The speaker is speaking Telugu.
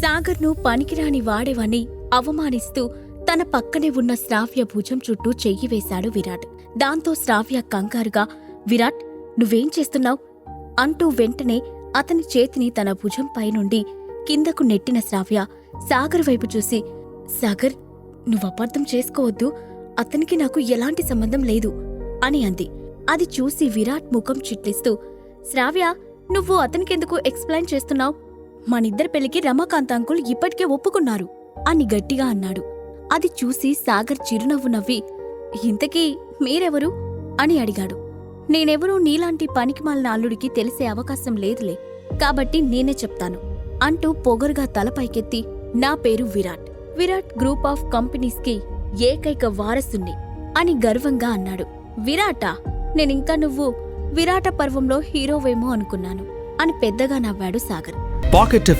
సాగర్ను పనికిరాని వాడేవని అవమానిస్తూ తన పక్కనే ఉన్న శ్రావ్య భుజం చుట్టూ చెయ్యి వేశాడు విరాట్. దాంతో శ్రావ్య కంగారుగా, విరాట్ నువ్వేం చేస్తున్నావ్ అంటూ వెంటనే అతని చేతిని తన భుజంపై నుండి కిందకు నెట్టిన శ్రావ్య సాగర్ వైపు చూసి, సాగర్ నువ్వపార్థం చేసుకోవద్దు, అతనికి నాకు ఎలాంటి సంబంధం లేదు అని అంది. అది చూసి విరాట్ ముఖం చిట్లిస్తూ, శ్రావ్య నువ్వు అతనికెందుకు ఎక్స్ప్లెయిన్ చేస్తున్నావ్? మనిద్దరి పెళ్లికి రమాకాంత్ అంకుల్ ఇప్పటికే ఒప్పుకున్నారు అని గట్టిగా అన్నాడు. అది చూసి సాగర్ చిరునవ్వు నవ్వి, ఇంతకీ మీరెవరు అని అడిగాడు. నేనెవరూ నీలాంటి పనికిమాలిన అల్లుడికి తెలిసే అవకాశం లేదులే, కాబట్టి నేనే చెప్తాను అంటూ పొగరుగా తలపైకెత్తి, నా పేరు విరాట్, విరాట్ గ్రూప్ ఆఫ్ కంపెనీస్కి ఏకైక వారసుణ్ణి అని గర్వంగా అన్నాడు. విరాటా? నేనింకా నువ్వు విరాట పర్వంలో హీరోవేమో అనుకున్నాను అని పెద్దగా నవ్వాడు సాగర్. పాకెట్